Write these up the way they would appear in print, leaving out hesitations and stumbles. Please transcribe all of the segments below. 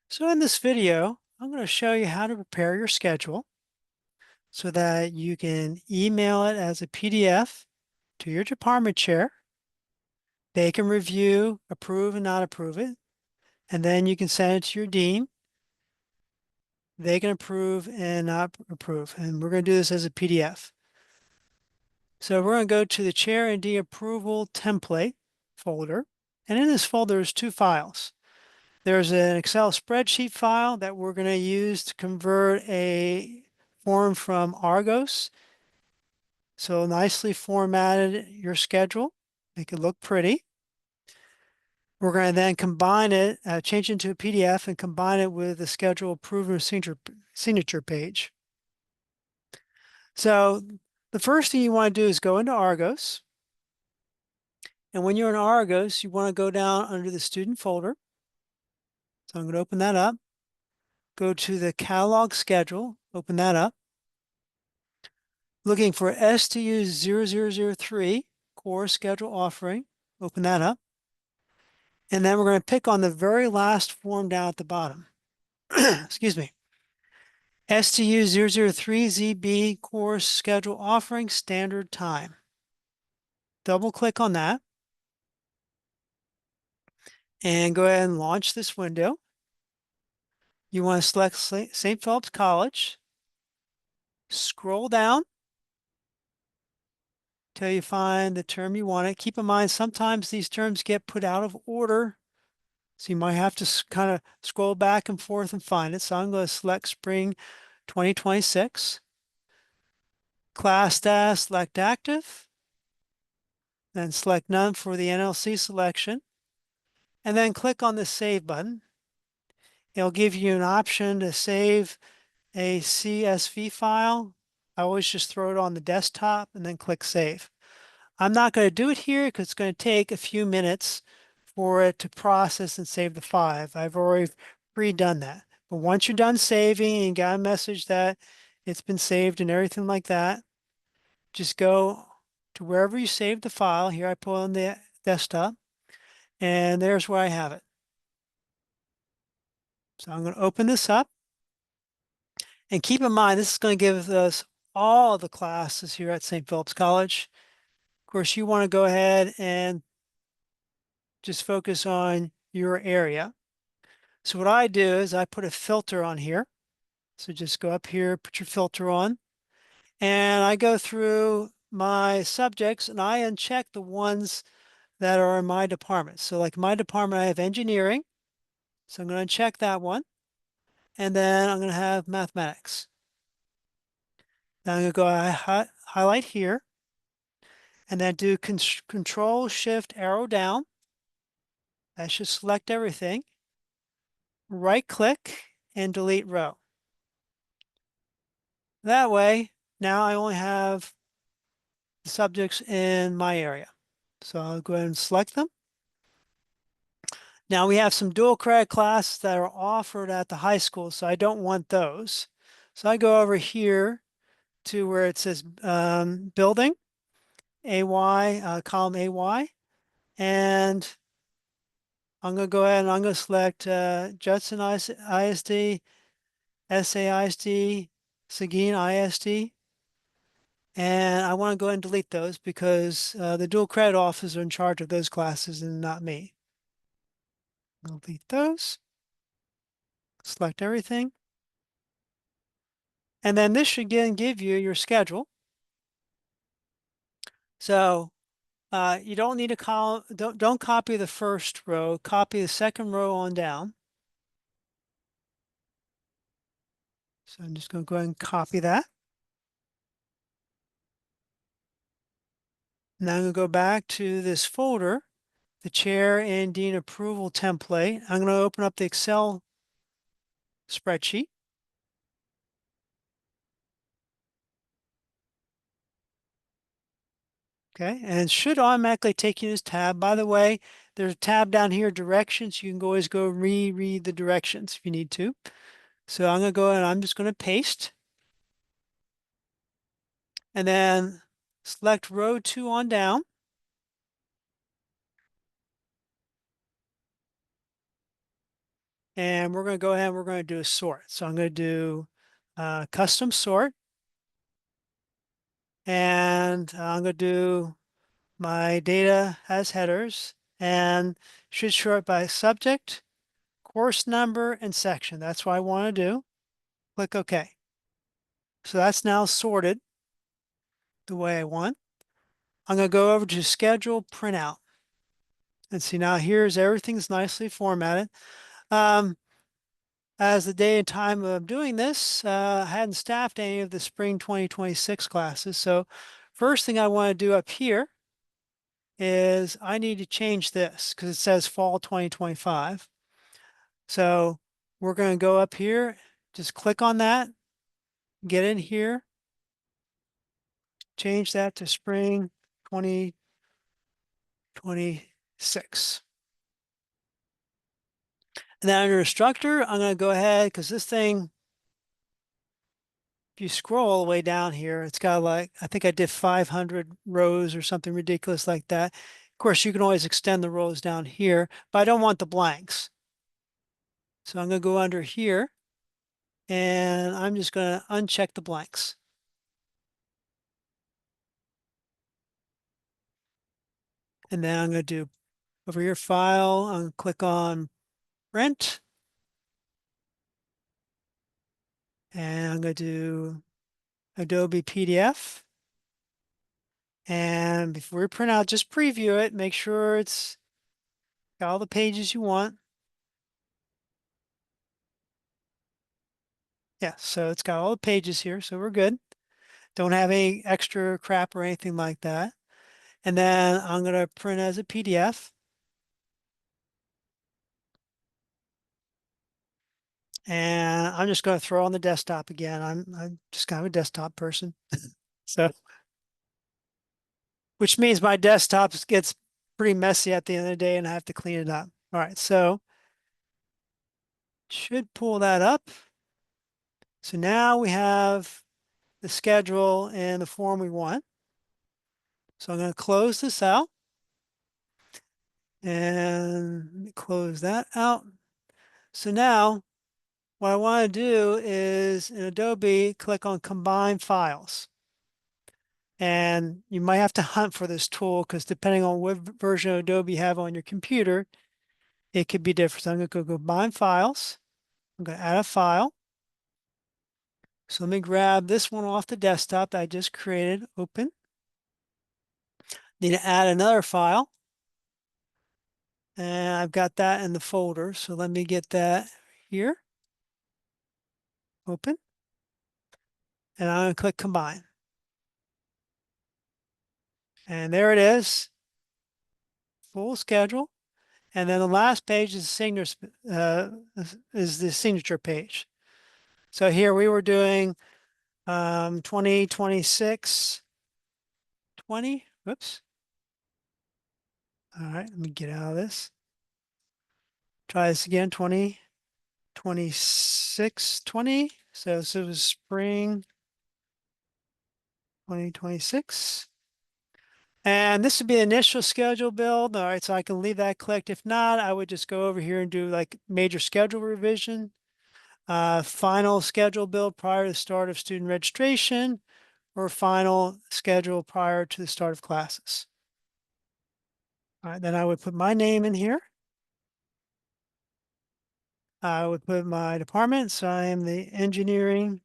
So in this video, I'm going to show you how to prepare your schedule so that you can email it as a PDF to your department chair. They can review, approve, and not approve it. And then you can send it to your dean. They can approve and not approve. And we're going to do this as a PDF. So we're going to go to the chair and dean approval template folder. And in this folder, there's two files. There's an Excel spreadsheet file that we're going to use to convert a form from Argos. So nicely formatted your schedule, make it look pretty. We're going to then combine it, change it into a PDF and combine it with the schedule approval signature page. So the first thing you want to do is go into Argos. And when you're in Argos, you want to go down under the student folder. So I'm going to open that up. Go to the catalog schedule, open that up. Looking for STU 0003 core schedule offering, open that up. And then we're going to pick on the very last form down at the bottom. Excuse me. STU 003 ZB course schedule offering standard time. Double click on that and go ahead and launch this window. You want to select St. Philip's College. Scroll down till you find the term you want it. Keep in mind, sometimes these terms get put out of order. So you might have to kind of scroll back and forth and find it. So I'm going to select Spring 2026. Class status, select active. Then select none for the NLC selection. And then click on the Save button. It'll give you an option to save a CSV file. I always just throw it on the desktop and then click Save. I'm not going to do it here because it's going to take a few minutes for it to process and save the file. I've already pre-done that. But once you're done saving and got a message that it's been saved and everything like that, just go to wherever you saved the file. Here I put on the desktop, and there's where I have it. So I'm going to open this up. And keep in mind, this is going to give us all the classes here at St. Philip's College. Of course, you want to go ahead and just focus on your area. So what I do is I put a filter on here. So just go up here, put your filter on, and I go through my subjects and I uncheck the ones that are in my department. So like my department, I have engineering. So I'm going to uncheck that one. And then I'm going to have mathematics. Now I'm going to go highlight here and then do Control Shift arrow down. That should select everything. Right click and delete row. That way, now I only have the subjects in my area. So I'll go ahead and select them. Now we have some dual credit classes that are offered at the high school, so I don't want those. So I go over here to where it says building, AY, column AY, and I'm going to go ahead and I'm going to select Judson ISD, SAISD, Seguin ISD. And I want to go ahead and delete those because the dual credit officers are in charge of those classes and not me. I'll delete those. Select everything. And then this should again give you your schedule. So you don't need a column, don't copy the first row, copy the second row on down. So I'm just going to go ahead and copy that. Now I'm going to go back to this folder, the chair and dean approval template. I'm going to open up the Excel spreadsheet. Okay, and it should automatically take you to this tab. By the way, there's a tab down here, directions. You can always go reread the directions if you need to. So I'm going to go and I'm just going to paste. And then select row 2 on down. and we're going to go ahead and we're going to do a sort. So I'm going to do custom sort, and I'm going to do my data as headers and should sort by subject, course number, and section. That's what I want to do. Click OK. So that's now sorted the way I want. I'm going to go over to schedule printout. And see, now here's everything's nicely formatted. As the day and time of doing this, I hadn't staffed any of the spring 2026 classes. So first thing I want to do up here is I need to change this because it says fall 2025. So we're going to go up here, just click on that, get in here, change that to spring 2026. And then under instructor, I'm going to go ahead because this thing, if you scroll all the way down here, it's got like, I think I did 500 rows or something ridiculous like that. Of course, you can always extend the rows down here, but I don't want the blanks. So I'm going to go under here and I'm just going to uncheck the blanks. And then I'm going to do over here, file, I'm going to click on print. And I'm going to do Adobe PDF. And before we print out, just preview it, make sure it's got all the pages you want. Yeah, so it's got all the pages here, so we're good. Don't have any extra crap or anything like that. And then I'm going to print as a PDF. And I'm just going to throw on the desktop again. I'm just kind of a desktop person. So, which means my desktop gets pretty messy at the end of the day and I have to clean it up. All right, so should pull that up. So now we have the schedule in the form we want. So I'm going to close this out and let me close that out. So now what I want to do is in Adobe, click on Combine Files. And you might have to hunt for this tool because depending on what version of Adobe you have on your computer, it could be different. So I'm going to go Combine Files. I'm going to add a file. So let me grab this one off the desktop that I just created, open. Need to add another file. And I've got that in the folder. So let me get that here, open. And I'm going to click Combine. And there it is, full schedule. And then the last page is the signature page. So here we were doing 2026, 20, whoops. All right, let me get out of this. Try this again, 20, 26, 20. So this was spring 2026. And this would be the initial schedule build. All right, so I can leave that clicked. If not, I would just go over here and do like major schedule revision, final schedule build prior to the start of student registration, or final schedule prior to the start of classes. All right, then I would put my name in here. I would put my department. So I am the engineering.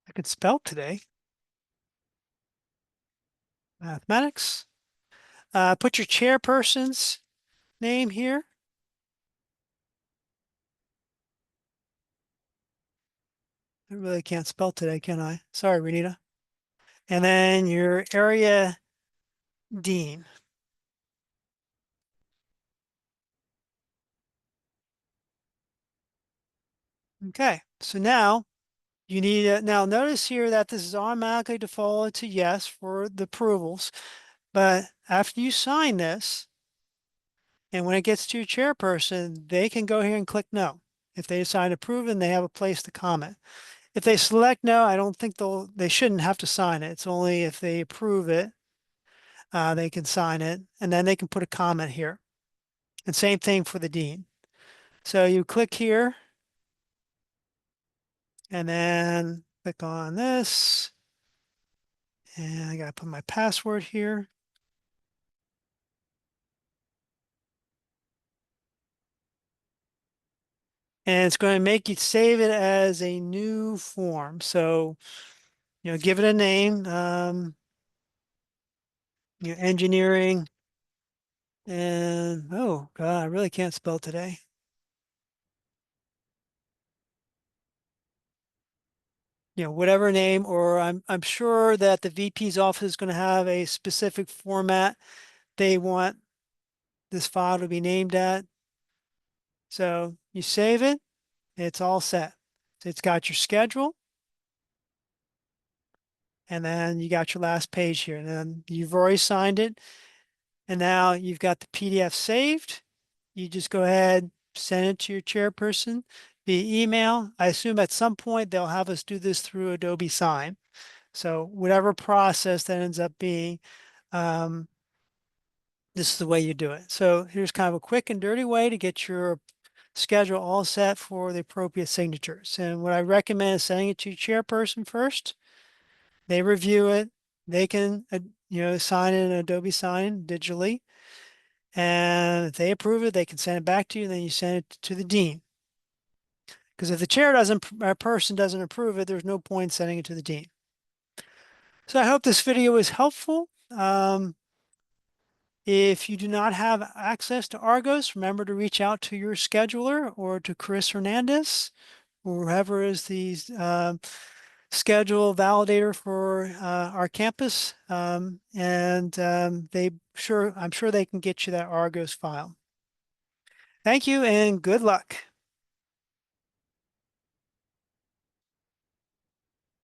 I could spell today. Mathematics. Put your chairperson's name here. I really can't spell today, can I? Sorry, Renita. And then your area dean. Okay, so now you need to, now notice here that this is automatically defaulted to yes for the approvals. But after you sign this, and when it gets to your chairperson, they can go here and click no. If they decide to approve it, they have a place to comment. If they select no, I don't think they shouldn't have to sign it. It's only if they approve it, they can sign it, and then they can put a comment here. And same thing for the dean. So you click here and then click on this. And I got to put my password here. And it's going to make you save it as a new form. So, give it a name, engineering. And oh God, I really can't spell today. Whatever name, or I'm sure that the VP's office is going to have a specific format they want this file to be named at. So you save it, it's all set. So it's got your schedule, and then you got your last page here, and then you've already signed it, and now you've got the PDF saved. You just go ahead, send it to your chairperson via email. I assume at some point they'll have us do this through Adobe Sign. So whatever process that ends up being, um, this is the way you do it. So here's kind of a quick and dirty way to get your schedule all set for the appropriate signatures. And what I recommend is sending it to your chairperson first. They review it. They can, sign in Adobe Sign digitally. And if they approve it, they can send it back to you. And then you send it to the dean. Because if the person doesn't approve it, there's no point sending it to the dean. So I hope this video was helpful. If you do not have access to Argos, remember to reach out to your scheduler or to Chris Hernandez, or whoever is the schedule validator for our campus. And I'm sure they can get you that Argos file. Thank you and good luck.